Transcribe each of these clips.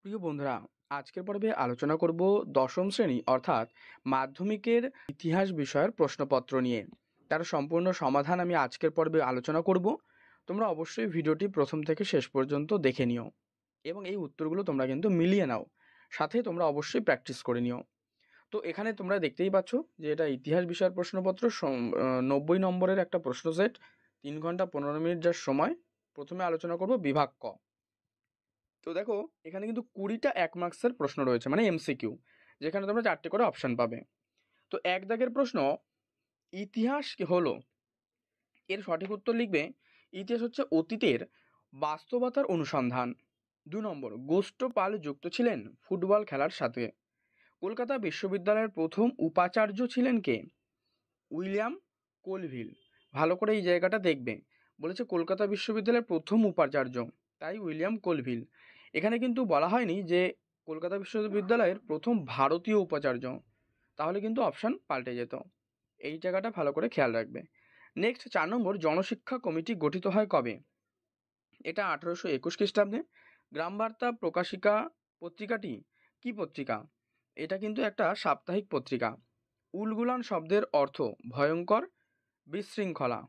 প্রিয় বন্ধুরা, আজকের পর্বে আলোচনা করব দশম শ্রেণী অর্থাৎ মাধ্যমিকের ইতিহাস বিষয়ের প্রশ্নপত্র নিয়ে। তার সম্পূর্ণ সমাধান আমি আজকের পর্বে আলোচনা করব। তোমরা অবশ্যই ভিডিওটি প্রথম থেকে শেষ পর্যন্ত দেখে নিও এবং এই উত্তরগুলো তোমরা কিন্তু মিলিয়ে নাও, সাথে তোমরা অবশ্যই প্র্যাকটিস করে নিও। তো এখানে তোমরা দেখতেই পাচ্ছ যে এটা ইতিহাস বিষয়ের প্রশ্নপত্র 90 নম্বরের একটা প্রশ্ন সেট, 3 ঘন্টা 15 মিনিট যার সময়। প্রথমে আলোচনা করব বিভাগ ক। তো দেখো, এখানে কিন্তু 20টা 1 মার্কসের প্রশ্ন রয়েছে, মানে এমসিকিউ, যেখানে তোমরা 4টে করে অপশন পাবে। তো 1 দাগের প্রশ্ন, ইতিহাস কি হলো, এর সঠিক উত্তর লিখবে ইতিহাস হচ্ছে অতীতের বাস্তবতার অনুসন্ধান। 2 নম্বর, গোষ্ঠ পাল যুক্ত ছিলেন ফুটবল খেলার সাথে। কলকাতা বিশ্ববিদ্যালয়ের প্রথম উপাচার্য ছিলেন কে? William Colvile. ভালো করে এই জায়গাটা দেখবে, বলেছে কলকাতা বিশ্ববিদ্যালয়ের প্রথম উপাচার্য, তাই উইলিয়াম কোলভিল। এখানে কিন্তু বলা হয়নি যে কলকাতা বিশ্ববিদ্যালয়ের প্রথম ভারতীয় উপাচার্য, তাহলে কিন্তু অপশান পাল্টে যেত। এই জায়গাটা ভালো করে খেয়াল রাখবে। নেক্সট 4 নম্বর, জনশিক্ষা কমিটি গঠিত হয় কবে? এটা 1821 খ্রিস্টাব্দে। গ্রাম বার্তা প্রকাশিকা পত্রিকাটি কি পত্রিকা? এটা কিন্তু একটা সাপ্তাহিক পত্রিকা। উলগুলান শব্দের অর্থ ভয়ঙ্কর, বিশৃঙ্খলা।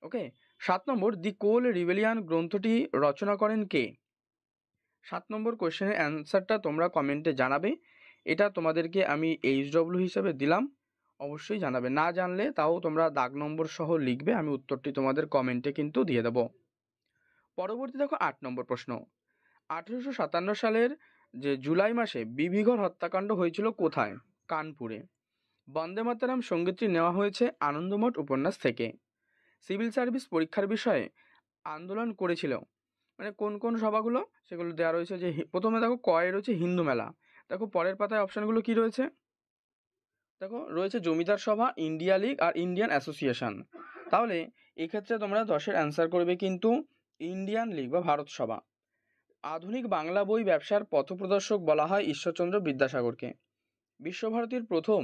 ওকে। 7 নম্বর, দি কোল রিবেলিয়ান গ্রন্থটি রচনা করেন কে? 7 নম্বর কোয়েশ্চেনের অ্যান্সারটা তোমরা কমেন্টে জানাবে। এটা তোমাদেরকে আমি HW হিসেবে দিলাম, অবশ্যই জানাবে। না জানলে তাও তোমরা দাগ নম্বর সহ লিখবে, আমি উত্তরটি তোমাদের কমেন্টে কিন্তু দিয়ে দেবো। পরবর্তী দেখো 8 নম্বর প্রশ্ন, 1857 সালের যে জুলাই মাসে বিবিঘর হত্যাকাণ্ড হয়েছিল কোথায়? কানপুরে। বন্দে মাতরম সঙ্গীতটি নেওয়া হয়েছে আনন্দমঠ উপন্যাস থেকে। সিভিল সার্ভিস পরীক্ষার বিষয়ে আন্দোলন করেছিল, মানে কোন কোন সভাগুলো সেগুলো দেওয়া রয়েছে। যে প্রথমে দেখো কয়ে রয়েছে হিন্দু মেলা, দেখো পরের পাতায় অপশানগুলো কি রয়েছে, দেখো রয়েছে জমিদার সভা, ইন্ডিয়া লীগ আর ইন্ডিয়ান অ্যাসোসিয়েশন। তাহলে এক্ষেত্রে তোমরা 10-এর অ্যান্সার করবে কিন্তু ইন্ডিয়ান লীগ বা ভারত সভা। আধুনিক বাংলা বই ব্যবসার পথপ্রদর্শক বলা হয় ঈশ্বরচন্দ্র বিদ্যাসাগরকে। বিশ্বভারতীর প্রথম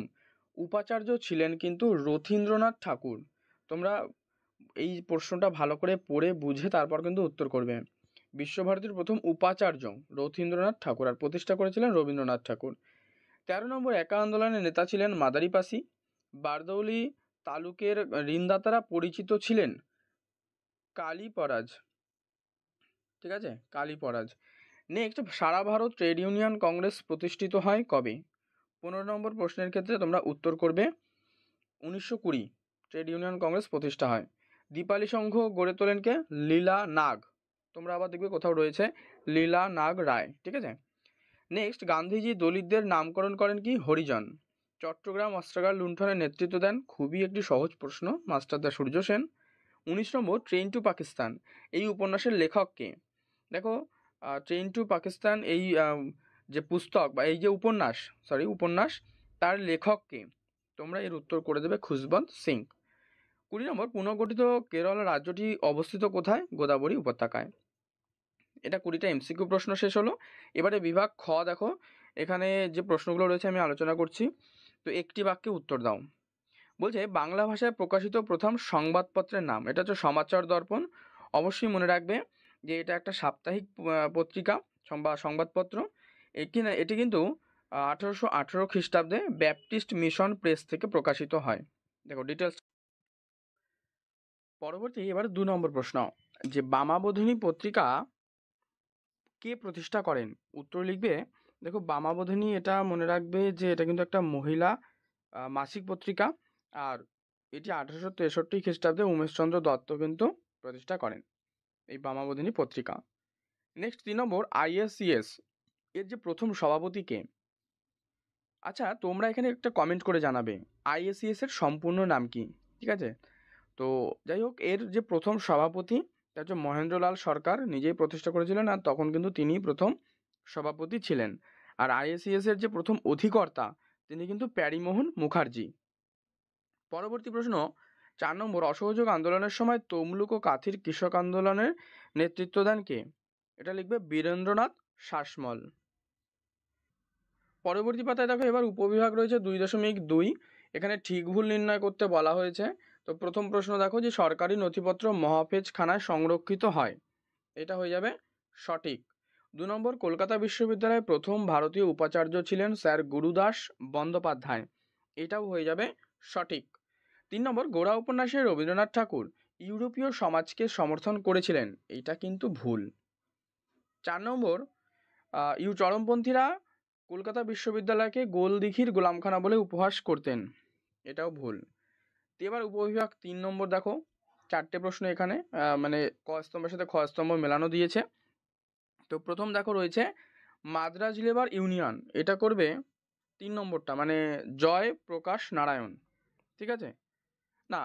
উপাচার্য ছিলেন কিন্তু রথীন্দ্রনাথ ঠাকুর। তোমরা এই প্রশ্নটা ভালো করে পড়ে বুঝে তারপর কিন্তু উত্তর করবে। বিশ্বভারতীর প্রথম উপাচার্য রথীন্দ্রনাথ ঠাকুর, আর প্রতিষ্ঠা করেছিলেন রবীন্দ্রনাথ ঠাকুর। 13 নম্বর, একা আন্দোলনের নেতা ছিলেন মাদারিপাসি। বারদৌলি তালুকের ঋণদাতারা পরিচিত ছিলেন কালীপরাজ। ঠিক আছে, কালীপরাজ। নেক্সট, সারা ভারত ট্রেড ইউনিয়ন কংগ্রেস প্রতিষ্ঠিত হয় কবে? 15 নম্বর প্রশ্নের ক্ষেত্রে তোমরা উত্তর করবে 1920 ট্রেড ইউনিয়ন কংগ্রেস প্রতিষ্ঠা হয়। দীপালি সংঘ গড়ে তোলেন কে? লীলা নাগ। তোমরা আবার দেখবে কোথাও রয়েছে লীলা নাগ রায়। ঠিক আছে। নেক্সট, গান্ধীজি দলিতদের নামকরণ করেন কি? হরিজন। চট্টগ্রাম অস্ত্রাগার লুণ্ঠনের নেতৃত্ব দেন? খুবই একটি সহজ প্রশ্ন, মাস্টারদা সূর্য সেন। 19 নম্বর, ট্রেন টু পাকিস্তান এই উপন্যাসের লেখক কে? দেখো, ট্রেন টু পাকিস্তান এই যে পুস্তক বা এই যে উপন্যাস, তার লেখক কে? তোমরা এর উত্তর করে দেবে খুশবন্ত সিং। 20 নম্বর, পুনর্গঠিত কেরল রাজ্যটি অবস্থিত কোথায়? গোদাবরী উপত্যকায়। এটা 20টা এমসিকিউ প্রশ্ন শেষ হলো। এবারে বিভাগ খ দেখো, এখানে যে প্রশ্নগুলো রয়েছে আমি আলোচনা করছি। তো একটি বাক্যে উত্তর দাও। বলছে বাংলা ভাষায় প্রকাশিত প্রথম সংবাদপত্রের নাম। এটা হচ্ছে সমাচার দর্পণ। অবশ্যই মনে রাখবে যে এটা একটা সাপ্তাহিক পত্রিকা বা সংবাদপত্র। এটি কিন্তু 1818 খ্রিস্টাব্দে ব্যাপটিস্ট মিশন প্রেস থেকে প্রকাশিত হয়। দেখো ডিটেলস। পরবর্তী এবার 2 নম্বর প্রশ্ন, যে বামাবোধিনী পত্রিকা কে প্রতিষ্ঠা করেন? উত্তর লিখবে, দেখো বামাবোধিনী, এটা মনে রাখবে যে এটা কিন্তু একটা মহিলা মাসিক পত্রিকা, আর এটি 1863 খ্রিস্টাব্দে উমেশচন্দ্র দত্ত কিন্তু প্রতিষ্ঠা করেন এই বামাবোধিনী পত্রিকা। নেক্সট 3 নম্বর, ISCS এর যে প্রথম সভাপতি কে? আচ্ছা, তোমরা এখানে একটা কমেন্ট করে জানাবে ISCS এর সম্পূর্ণ নাম কি। ঠিক আছে। তো যাই হোক, এর যে প্রথম সভাপতি তা হচ্ছে মহেন্দ্রলাল সরকার নিজেই প্রতিষ্ঠা করেছিলেন, আর তখন কিন্তু তিনিই প্রথম সভাপতি ছিলেন। আর ISCS এর যে প্রথম অধিকর্তা তিনি কিন্তু প্যারীমোহন মুখার্জি। পরবর্তী প্রশ্ন 4 নম্বর, অসহযোগ আন্দোলনের সময় তমলুক ও কাথির কৃষক আন্দোলনের নেতৃত্ব দেন কে? এটা লিখবে বীরেন্দ্রনাথ শাসমল। পরবর্তী পাতায় দেখো, এবার উপবিভাগ রয়েছে 2.2, এখানে ঠিক ভুল নির্ণয় করতে বলা হয়েছে। তো প্রথম প্রশ্ন দেখো, যে সরকারি নথিপত্র মহাফেজখানায় সংরক্ষিত হয়, এটা হয়ে যাবে সঠিক। 2 নম্বর, কলকাতা বিশ্ববিদ্যালয়ের প্রথম ভারতীয় উপাচার্য ছিলেন স্যার গুরুদাস বন্দ্যোপাধ্যায়। এটাও হয়ে যাবে সঠিক। 3 নম্বর, গোড়া উপন্যাসে রবীন্দ্রনাথ ঠাকুর ইউরোপীয় সমাজকে সমর্থন করেছিলেন। এটা কিন্তু ভুল। 4 নম্বর, চরমপন্থীরা কলকাতা বিশ্ববিদ্যালয়কে গোলদিঘির গোলামখানা বলে উপহাস করতেন। এটাও ভুল। তো এবার উপবিভাগ 3 নম্বর দেখো, 4টে প্রশ্ন এখানে মানে ক স্তম্ভের সাথে খ স্তম্ভ মেলানো দিয়েছে। তো প্রথম দেখো রয়েছে মাদ্রাজ লেবার ইউনিয়ন, এটা করবে 3 নম্বরটা, মানে জয় প্রকাশ নারায়ণ। ঠিক আছে, না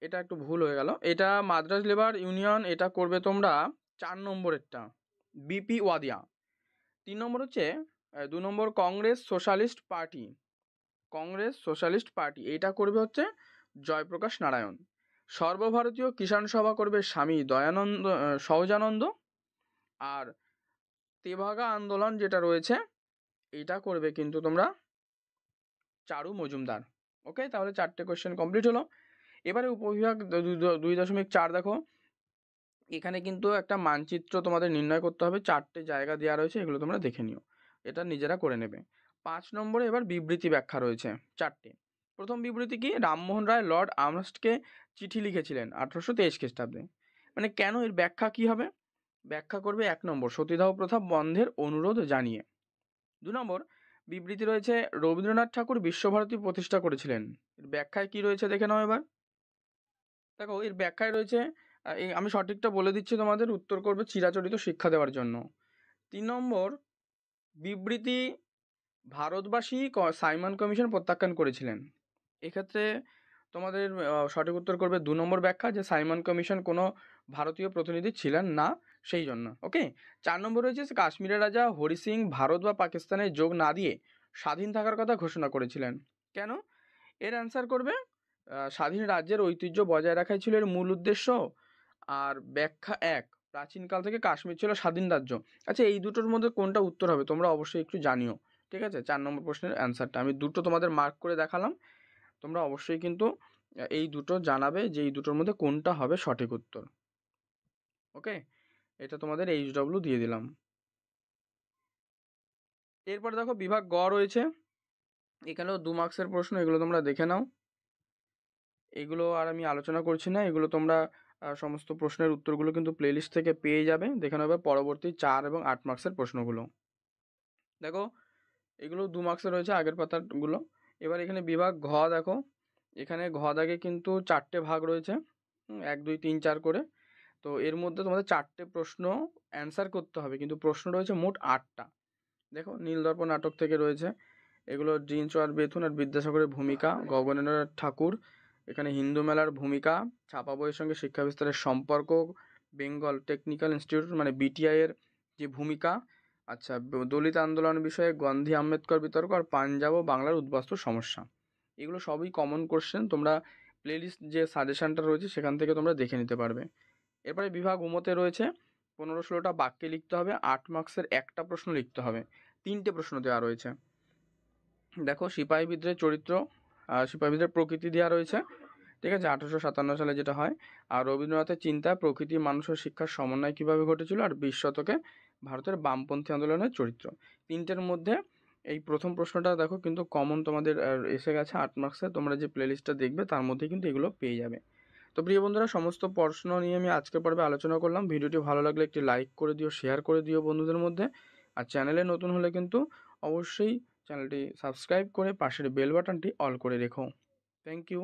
এটা একটু ভুল হয়ে গেল, এটা মাদ্রাজ লেবার ইউনিয়ন, এটা করবে তোমরা 4 নম্বরেরটা, বিপি ওয়াদিয়া। 3 নম্বর হচ্ছে 2 নম্বর কংগ্রেস সোশ্যালিস্ট পার্টি, কংগ্রেস সোশ্যালিস্ট পার্টি, এইটা করবে হচ্ছে জয়প্রকাশ নারায়ণ। সর্বভারতীয় কিষাণ সভা করবে স্বামী দয়ানন্দ সহজানন্দ। আর তেভাগা আন্দোলন যেটা রয়েছে এইটা করবে কিন্তু তোমরা চারু মজুমদার। ওকে, তাহলে 4টে কোয়েশ্চেন কমপ্লিট হলো। এবারে উপবিভাগ 2.4 দেখো, এখানে কিন্তু একটা মানচিত্র তোমাদের নির্ণয় করতে হবে, 4টে জায়গা দেওয়া রয়েছে, এগুলো তোমরা দেখে নিও, এটা নিজেরা করে নেবে। 5 নম্বরে এবার বিবৃতি ব্যাখ্যা রয়েছে 4টে। প্রথম বিবৃতি কি, রামমোহন রায় লর্ড আর্মস্টকে চিঠি লিখেছিলেন 1823 খ্রিস্টাব্দে। মানে কেন, এর ব্যাখ্যা কি হবে? ব্যাখ্যা করবে 1 নম্বর, সতীদাহ প্রথা বন্ধের অনুরোধ জানিয়ে। 2 নম্বর বিবৃতি রয়েছে রবীন্দ্রনাথ ঠাকুর বিশ্বভারতী প্রতিষ্ঠা করেছিলেন। এর ব্যাখ্যায় কি রয়েছে দেখে নাও এবার। দেখো এর ব্যাখ্যায় রয়েছে, আমি সঠিকটা বলে দিচ্ছি তোমাদের, উত্তর করবে চিরাচরিত শিক্ষা দেওয়ার জন্য। 3 নম্বর বিবৃতি ভারতবাসী সাইমন কমিশন প্রত্যাখ্যান করেছিলেন। এক্ষেত্রে তোমাদের সঠিক উত্তর করবে 2 নম্বর ব্যাখ্যা, যে সাইমন কমিশন কোনো ভারতীয় প্রতিনিধি ছিলেন না সেই জন্য। ওকে, 4 নম্বর রয়েছে কাশ্মীরের রাজা হরি সিং ভারত বা পাকিস্তানে যোগ না দিয়ে স্বাধীন থাকার কথা ঘোষণা করেছিলেন। কেন? এর অ্যান্সার করবে স্বাধীন রাজ্যের ঐতিহ্য বজায় রাখাই ছিল এর মূল উদ্দেশ্য। আর ব্যাখ্যা 1, প্রাচীনকাল থেকে কাশ্মীর ছিল স্বাধীন রাজ্য। আচ্ছা, এই দুটোর মধ্যে কোনটা উত্তর হবে তোমরা অবশ্যই একটু জানিও। ঠিক আছে, 4 নম্বর প্রশ্নের অ্যান্সারটা আমি দুটো তোমাদের মার্ক করে দেখালাম, তোমরা অবশ্যই কিন্তু এই দুটো জানাবে যে এই দুটোর মধ্যে কোনটা হবে সঠিক উত্তর। ওকে, এটা তোমাদের HW দিয়ে দিলাম। এরপর দেখো বিভাগ গ রয়েছে, এখানেও 2 মার্কসের প্রশ্ন, এগুলো তোমরা দেখে নাও। এগুলো আর আমি আলোচনা করছি না, এগুলো তোমরা সমস্ত প্রশ্নের উত্তরগুলো কিন্তু প্লেলিস্ট থেকে পেয়ে যাবে, দেখে নেবে পরবর্তী 4 এবং 8 মার্কসের প্রশ্নগুলো। দেখো এগুলো 2 মার্কসের রয়েছে আগের পাতাগুলো। এবার এখানে বিভাগ ঘ দেখো, এখানে ঘ দাগে কিন্তু 4টে ভাগ রয়েছে, 1 2 3 4 করে। তো এর মধ্যে তোমাদের 4টে প্রশ্ন অ্যান্সার করতে হবে, কিন্তু প্রশ্ন রয়েছে মোট 8টা। দেখো নীলদর্প নাটক থেকে রয়েছে, এগুলো দীনচন্দ্র বেথুন আর বিদ্যাসাগরের ভূমিকা, গগনেন্দ্রনাথ ঠাকুর, এখানে হিন্দু মেলার ভূমিকা, ছাপা বইয়ের সঙ্গে শিক্ষা বিস্তারের সম্পর্ক, বেঙ্গল টেকনিক্যাল ইনস্টিটিউট মানে বিটিআই এর যে ভূমিকা, আচ্ছা দলিত আন্দোলন বিষয়ে গান্ধী আম্বেদকর বিতর্ক, আর পাঞ্জাব ও বাংলার উদ্বাস্তু সমস্যা। এগুলো সবই কমন কোশ্চেন, তোমরা প্লেলিস্ট যে সাজেশনটা রয়েছে সেখান থেকে তোমরা দেখে নিতে পারবে। এরপরে বিভাগ উমতে রয়েছে 15-16টা বাক্যে লিখতে হবে, 8 মার্কসের একটা প্রশ্ন লিখতে হবে, 3টে প্রশ্ন দেওয়া রয়েছে। দেখো সিপাহী বিদ্রোহের চরিত্র, সিপাহী বিদ্রোহের প্রকৃতি দেওয়া রয়েছে, ঠিক আছে, 1857 সালে যেটা হয়। আর রবীন্দ্রনাথের চিন্তায় প্রকৃতি মানুষের শিক্ষার সমন্বয় কীভাবে ঘটেছিল, আর 20 শতকে ভারতের বামপন্থী আন্দোলনের চরিত্র। 3টের মধ্যে এই প্রথম প্রশ্নটা দেখো কিন্তু কমন তোমাদের এসে গেছে 8 মার্কসে, তোমরা যে প্লেলিস্টটা দেখবে তার মধ্যে কিন্তু এগুলো পেয়ে যাবে। তো প্রিয় বন্ধুরা, সমস্ত প্রশ্ন নিয়ে আমি আজকের পর্বে আলোচনা করলাম। ভিডিওটি ভালো লাগলে একটি লাইক করে দিও, শেয়ার করে দিও বন্ধুদের মধ্যে। আর চ্যানেলে নতুন হলে কিন্তু অবশ্যই চ্যানেলটি সাবস্ক্রাইব করে পাশের বেল বাটনটি অল করে রেখো। Thank you.